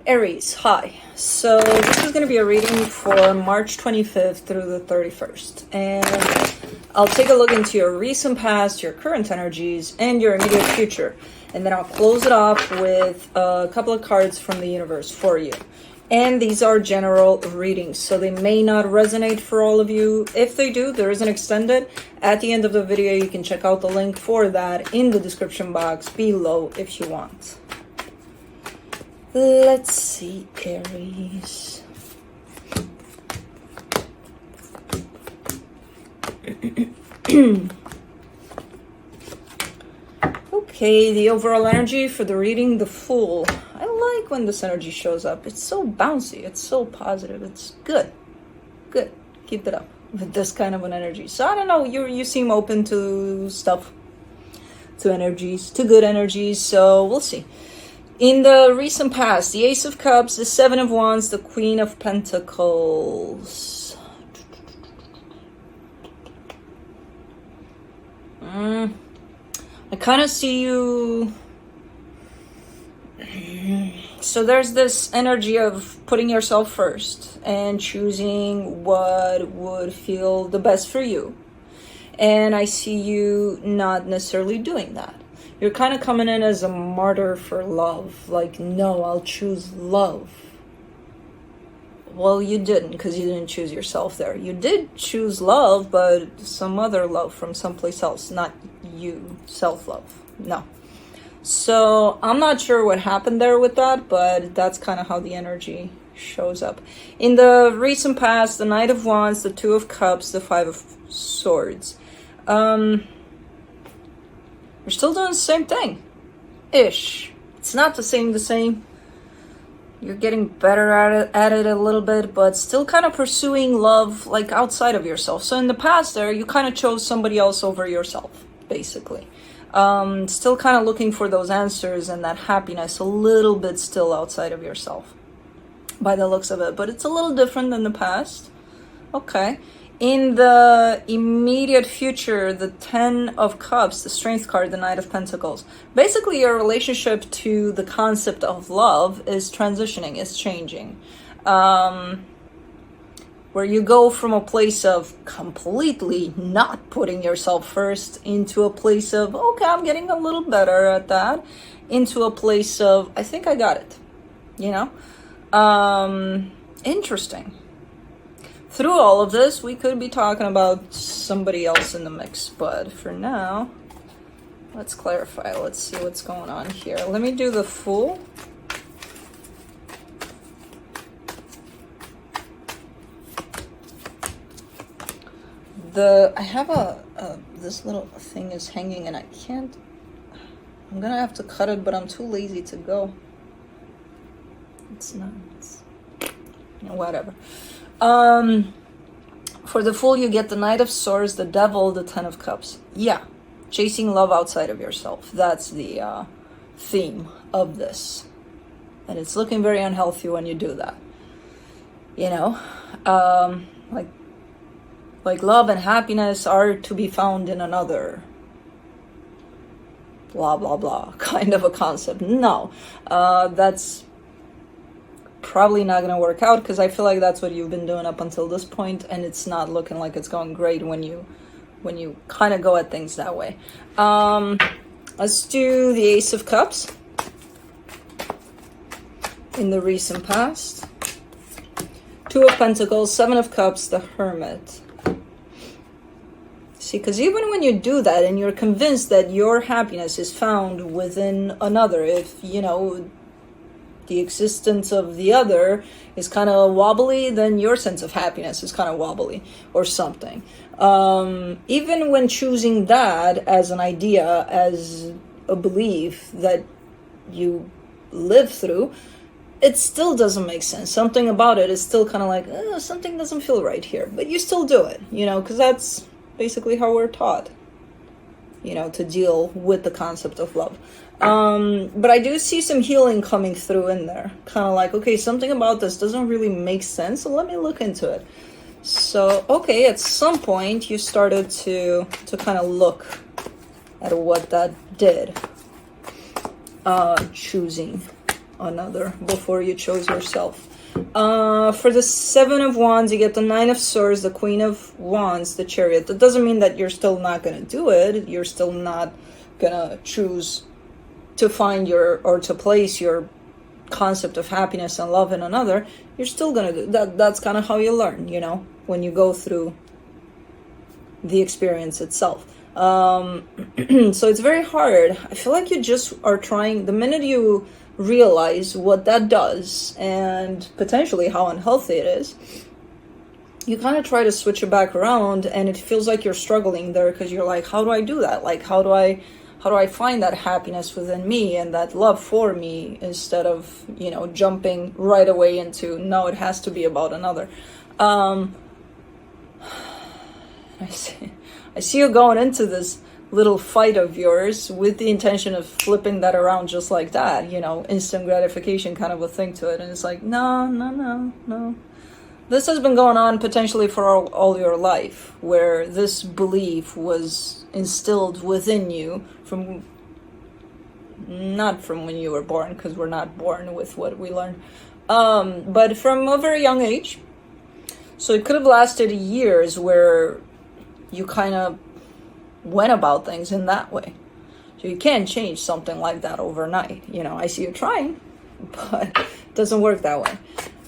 Aries, hi. So this is going to be a reading for March 25th through the 31st. And I'll take a look into your recent past, your current energies, and your immediate future. And then I'll close it off with a couple of cards from the universe for you. And these are general readings, so they may not resonate for all of you. If they do, there is an extended. At the end of the video, you can check out the link for that in the description box below if you want. Let's see, Aries. Okay, the overall energy for the reading, the Fool. I like when this energy shows up. It's so bouncy. It's so positive. It's good. Good. Keep it up with this kind of an energy. So I don't know, you seem open to stuff, to energies, to good energies. So we'll see. In the recent past, the Ace of Cups, the Seven of Wands, the Queen of Pentacles. I kind of see you. So there's this energy of putting yourself first and choosing what would feel the best for you. And I see you not necessarily doing that. You're kind of coming in as a martyr for love. Like, no, I'll choose love. Well, you didn't, because you didn't choose yourself there. You did choose love, but some other love from someplace else, not you. Self-love. No. So I'm not sure what happened there with that, but that's kind of how the energy shows up. In the recent past, the Knight of Wands, the Two of Cups, the Five of Swords. We're still doing the same thing. Ish. It's not the same. You're getting better at it a little bit, but still kind of pursuing love like outside of yourself. So in the past there, you kind of chose somebody else over yourself, basically. Still kind of looking for those answers and that happiness a little bit still outside of yourself, by the looks of it. But it's a little different than the past. Okay. In the immediate future, the Ten of Cups, the Strength card, the Knight of Pentacles. Basically, your relationship to the concept of love is transitioning, is changing. Where you go from a place of completely not putting yourself first into a place of, okay, I'm getting a little better at that, into a place of, I think I got it, you know? Interesting. Through all of this, we could be talking about somebody else in the mix, but for now, let's clarify. Let's see what's going on here. Let me do the Fool. I have this little thing is hanging and I can't, I'm gonna have to cut it, but I'm too lazy to go. It's not, whatever. For the Fool, you get the Knight of Swords, the Devil, the Ten of Cups. Yeah, chasing love outside of yourself. That's the theme of this. And it's looking very unhealthy when you do that. You know, like love and happiness are to be found in another. Blah, blah, blah. Kind of a concept. No, that's probably not going to work out, because I feel like that's what you've been doing up until this point, and it's not looking like it's going great when you kind of go at things that way. Let's do the Ace of Cups in the recent past, Two of Pentacles, Seven of Cups, the Hermit. See, because even when you do that and you're convinced that your happiness is found within another, if you know the existence of the other is kind of wobbly, then your sense of happiness is kind of wobbly or something. Even when choosing that as an idea, as a belief that you live through, it still doesn't make sense. Something about it is still kind of like, something doesn't feel right here, but you still do it, you know, because that's basically how we're taught, you know, to deal with the concept of love. But I do see some healing coming through in there. Kind of like, okay, something about this doesn't really make sense, so let me look into it. So, okay, at some point you started to kind of look at what that did. Choosing another before you chose yourself. For the Seven of Wands, you get the Nine of Swords, the Queen of Wands, the Chariot. That doesn't mean that you're still not going to do it. You're still not going to choose to find or to place your concept of happiness and love in another. You're still going to do that. That's kind of how you learn, when you go through the experience itself. So it's very hard. I feel like you just are trying, the minute you realize what that does and potentially how unhealthy it is, you kind of try to switch it back around, and it feels like you're struggling there because you're like, how do I do that? Like, how do I find that happiness within me and that love for me, instead of, jumping right away into, no, it has to be about another. I see you going into this little fight of yours with the intention of flipping that around just like that, instant gratification kind of a thing to it. And it's like, no. This has been going on potentially for all your life, where this belief was instilled within you not from when you were born, because we're not born with what we learn, but from a very young age. So it could have lasted years where you kind of went about things in that way. So you can't change something like that overnight. I see you trying, but it doesn't work that way.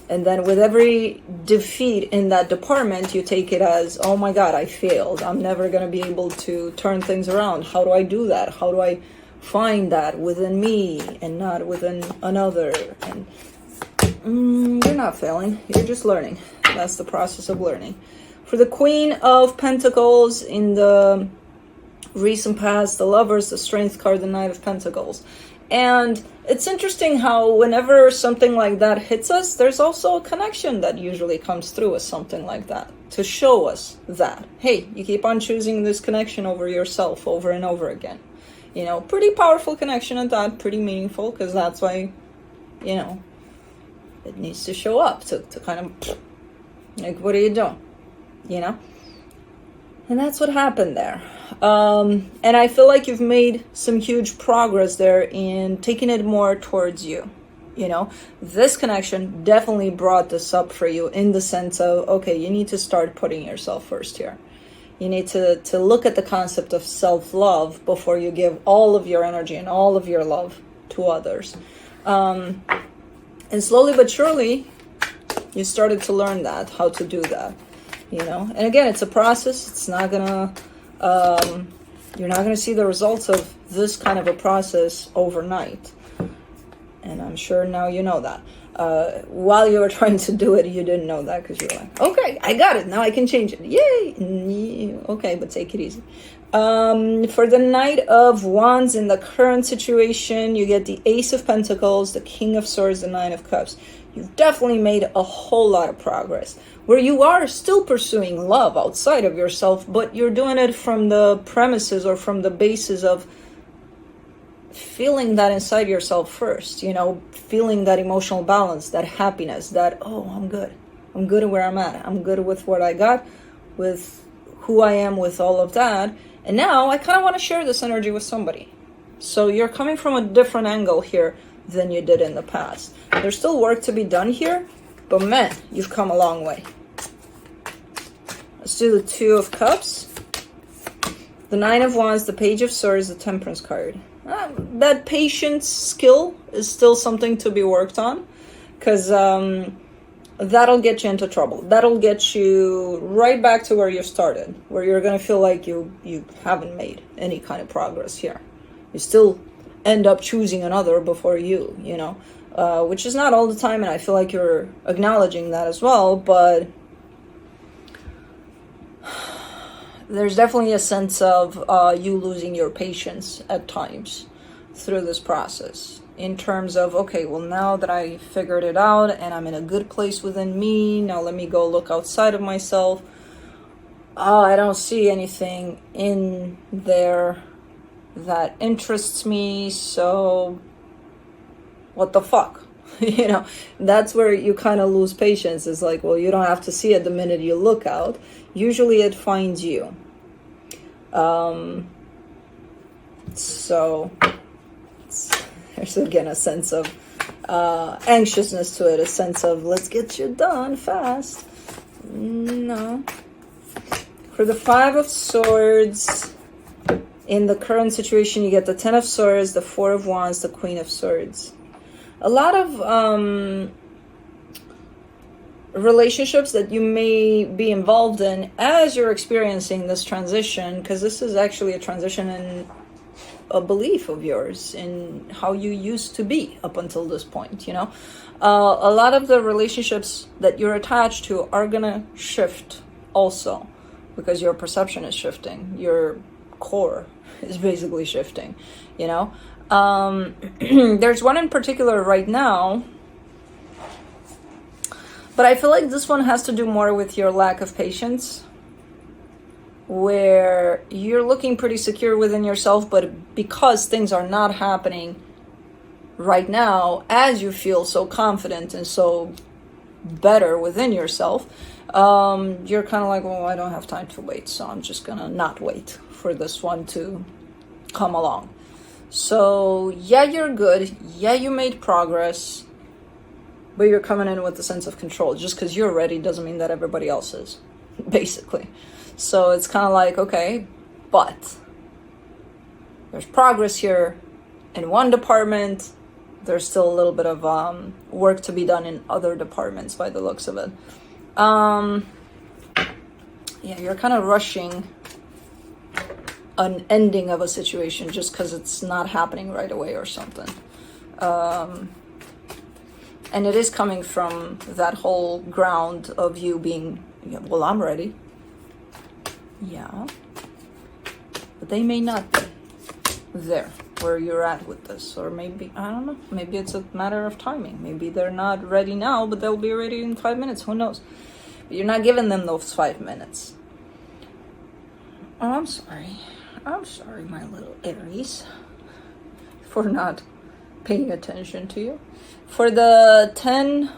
And then with every defeat in that department, you take it as, oh my God, I failed. I'm never going to be able to turn things around. How do I do that? How do I find that within me and not within another? And you're not failing. You're just learning. That's the process of learning. For the Queen of Pentacles, in the recent past, the Lovers, the Strength card, the Knight of Pentacles. And it's interesting how whenever something like that hits us, there's also a connection that usually comes through with something like that to show us that, hey, you keep on choosing this connection over yourself over and over again. Pretty powerful connection at that, pretty meaningful, because that's why, it needs to show up to kind of, like, what are you doing? And that's what happened there. And I feel like you've made some huge progress there in taking it more towards you. This connection definitely brought this up for you, in the sense of, okay, you need to start putting yourself first here. You need to look at the concept of self-love before you give all of your energy and all of your love to others. And slowly but surely, you started to learn that, how to do that. And again, it's a process. It's not gonna, you're not gonna see the results of this kind of a process overnight. And I'm sure now you know that. While you were trying to do it, you didn't know that, because you're like, okay, I got it. Now I can change it. Yay! Okay, but take it easy. For the Knight of Wands, in the current situation, you get the Ace of Pentacles, the King of Swords, the Nine of Cups. You've definitely made a whole lot of progress, where you are still pursuing love outside of yourself, but you're doing it from the premises or from the basis of feeling that inside yourself first, feeling that emotional balance, that happiness, that, oh, I'm good. I'm good where I'm at. I'm good with what I got, with who I am, with all of that. And now I kind of want to share this energy with somebody. So you're coming from a different angle here than you did in the past. There's still work to be done here, but man, you've come a long way. Let's do the Two of Cups, the Nine of Wands, the Page of Swords, the Temperance card. That patience skill is still something to be worked on, because that'll get you into trouble. That'll get you right back to where you started, where you're going to feel like you haven't made any kind of progress here. You still end up choosing another before you, which is not all the time, and I feel like you're acknowledging that as well, but there's definitely a sense of you losing your patience at times through this process, in terms of, okay, well, now that I figured it out and I'm in a good place within me, now let me go look outside of myself. I don't see anything in there that interests me, so what the fuck? That's where you kind of lose patience. It's like, well, you don't have to see it the minute you look out. Usually it finds you. So there's again a sense of anxiousness to it, a sense of let's get you done fast. No. For the Five of Swords, in the current situation, you get the Ten of Swords, the Four of Wands, the Queen of Swords. A lot of relationships that you may be involved in as you're experiencing this transition, because this is actually a transition in a belief of yours in how you used to be up until this point, you know. A lot of the relationships that you're attached to are gonna shift also, because your perception is shifting, your core is basically shifting, you know. There's one in particular right now, but I feel like this one has to do more with your lack of patience, where you're looking pretty secure within yourself, but because things are not happening right now as you feel so confident and so better within yourself, you're kind of like, well, I don't have time to wait, so I'm just gonna not wait for this one to come along. So yeah, you're good, yeah, you made progress, but you're coming in with a sense of control. Just because you're ready doesn't mean that everybody else is, basically. So it's kind of like, okay, but there's progress here in one department. There's still a little bit of work to be done in other departments by the looks of it. Yeah, you're kind of rushing an ending of a situation just because it's not happening right away or something. And it is coming from that whole ground of you being, well, I'm ready. Yeah. But they may not be there where you're at with this. Or maybe, I don't know, maybe it's a matter of timing. Maybe they're not ready now, but they'll be ready in 5 minutes. Who knows? But you're not giving them those 5 minutes. Oh, I'm sorry. I'm sorry, my little Aries, for not paying attention to you. For the 10,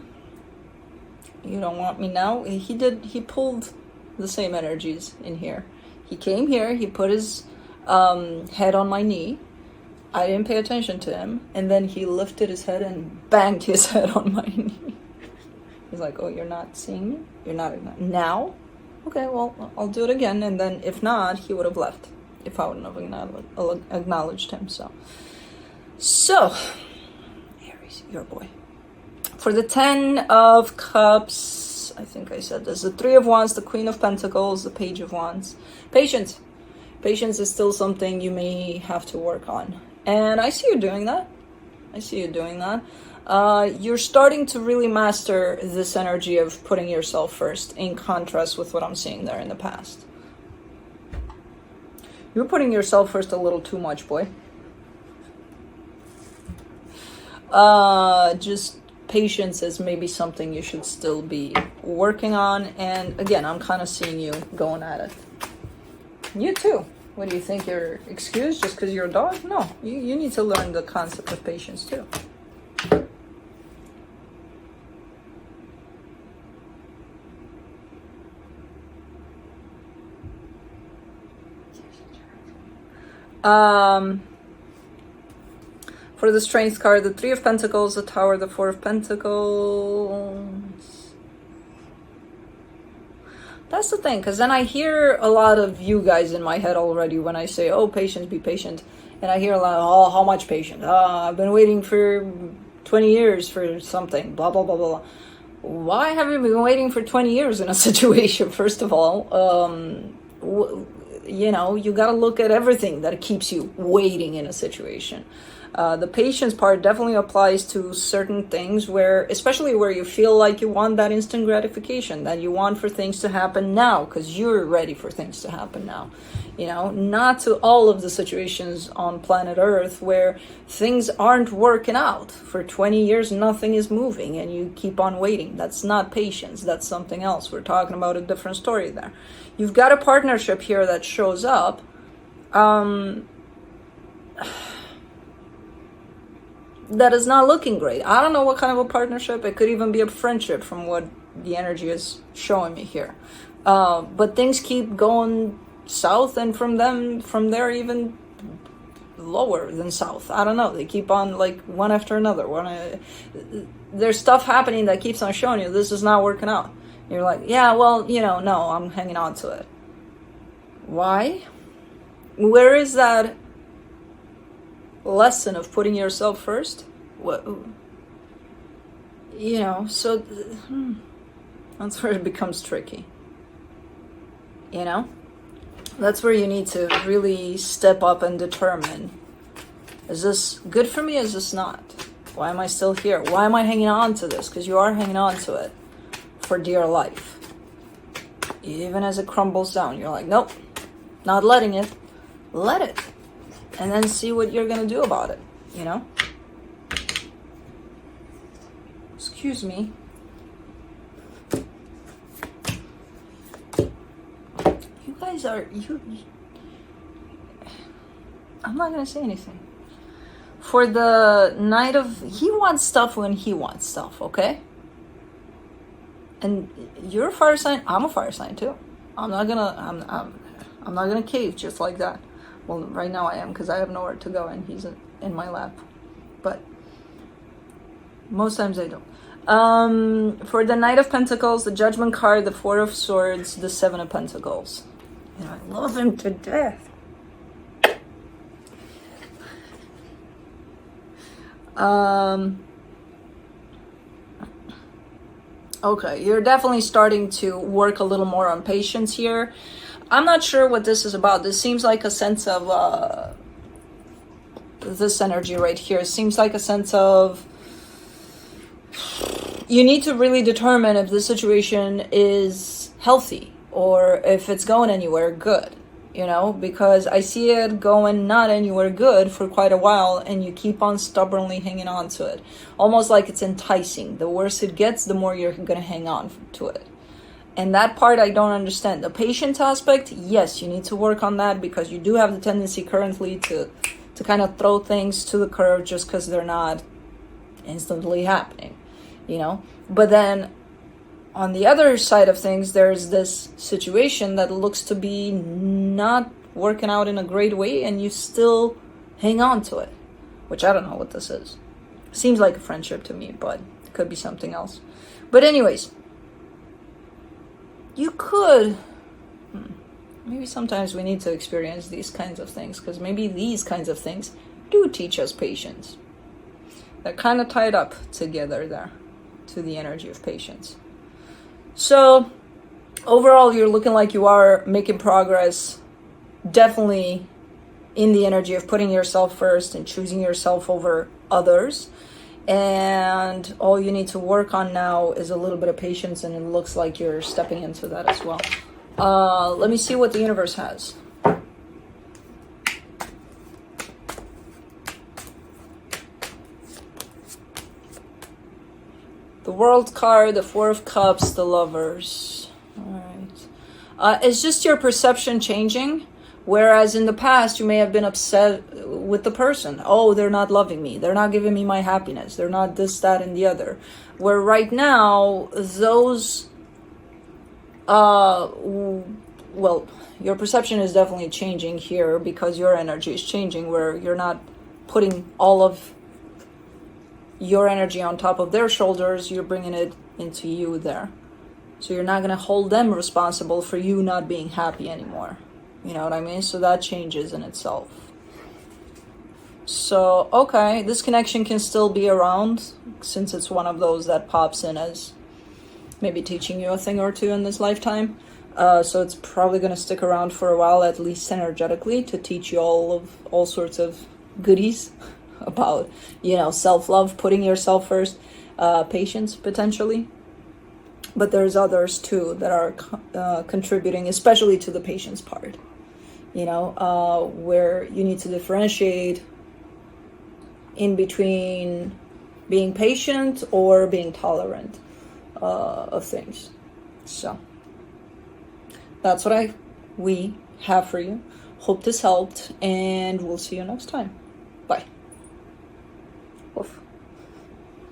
you don't want me now. He pulled the same energies in here. He came here, he put his head on my knee. I didn't pay attention to him. And then he lifted his head and banged his head on my knee. He's like, oh, you're not seeing me? You're not now? Okay, well, I'll do it again. And then if not, he would have left if I wouldn't have acknowledged him. So, Aries, your boy. For the 10 of Cups, I think I said this, the 3 of Wands, the Queen of Pentacles, the Page of Wands. Patience. Patience is still something you may have to work on. And I see you doing that. You're starting to really master this energy of putting yourself first, in contrast with what I'm seeing there in the past. You're putting yourself first a little too much, boy. Just patience is maybe something you should still be working on. And again, I'm kind of seeing you going at it. You too. What do you think? You're excused just because you're a dog? No, you need to learn the concept of patience too. For the Strength card, the 3 of Pentacles, the Tower, the 4 of Pentacles. That's the thing, because then I hear a lot of you guys in my head already when I say, oh, patience, be patient. And I hear a lot of, oh, how much patience? I've been waiting for 20 years for something, blah, blah, blah, blah. Why have you been waiting for 20 years in a situation, first of all? You know, you got to look at everything that keeps you waiting in a situation. The patience part definitely applies to certain things where, especially where you feel like you want that instant gratification, that you want for things to happen now because you're ready for things to happen now. You know, not to all of the situations on planet Earth where things aren't working out. For 20 years, nothing is moving and you keep on waiting. That's not patience. That's something else. We're talking about a different story there. You've got a partnership here that shows up. That is not looking great. I don't know what kind of a partnership. It could even be a friendship from what the energy is showing me here. But things keep going south, and from there even lower than south. I don't know. They keep on like one after another. There's stuff happening that keeps on showing you this is not working out. You're like, yeah, well, no, I'm hanging on to it. Why? Where is that lesson of putting yourself first? What? So that's where it becomes tricky. That's where you need to really step up and determine, is this good for me? Is this not? Why am I still here? Why am I hanging on to this? Because you are hanging on to it for dear life. Even as it crumbles down, you're like, nope, not letting it. Let it. And then see what you're going to do about it, Excuse me. I'm not gonna say anything. For the night of, he wants stuff when he wants stuff, okay? And you're a fire sign, I'm a fire sign too. I'm not gonna cave just like that. Well, right now I am, because I have nowhere to go and he's in my lap. But most times I don't. For the Knight of Pentacles, the Judgment card, the Four of Swords, the Seven of Pentacles. I love him to death. Okay, you're definitely starting to work a little more on patience here. I'm not sure what this is about. This seems like a sense of this energy right here. It seems like a sense of you need to really determine if the situation is healthy or if it's going anywhere good, because I see it going not anywhere good for quite a while and you keep on stubbornly hanging on to it. Almost like it's enticing. The worse it gets, the more you're going to hang on to it. And that part I don't understand. The patience aspect, yes, you need to work on that because you do have the tendency currently to kind of throw things to the curb just because they're not instantly happening, But then on the other side of things, there's this situation that looks to be not working out in a great way and you still hang on to it, which I don't know what this is. Seems like a friendship to me, but it could be something else. But anyways, you could, maybe sometimes we need to experience these kinds of things because maybe these kinds of things do teach us patience. They're kind of tied up together there to the energy of patience. So overall, you're looking like you are making progress, definitely in the energy of putting yourself first and choosing yourself over others. And all you need to work on now is a little bit of patience, and it looks like you're stepping into that as well. Let me see what the universe has. The World card, the Four of Cups, the Lovers. All right. It's just your perception changing. Whereas in the past, you may have been upset with the person. Oh, they're not loving me. They're not giving me my happiness. They're not this, that, and the other. Where right now, those... well, your perception is definitely changing here because your energy is changing where you're not putting all of your energy on top of their shoulders, you're bringing it into you there. So you're not going to hold them responsible for you not being happy anymore. You know what I mean? So that changes in itself. So, okay, this connection can still be around since it's one of those that pops in as maybe teaching you a thing or two in this lifetime. So it's probably going to stick around for a while, at least energetically, to teach you all sorts of goodies about, self-love, putting yourself first, patience potentially. But there's others too that are contributing, especially to the patience part, where you need to differentiate in between being patient or being tolerant of things. So that's what we have for you. Hope this helped, and we'll see you next time.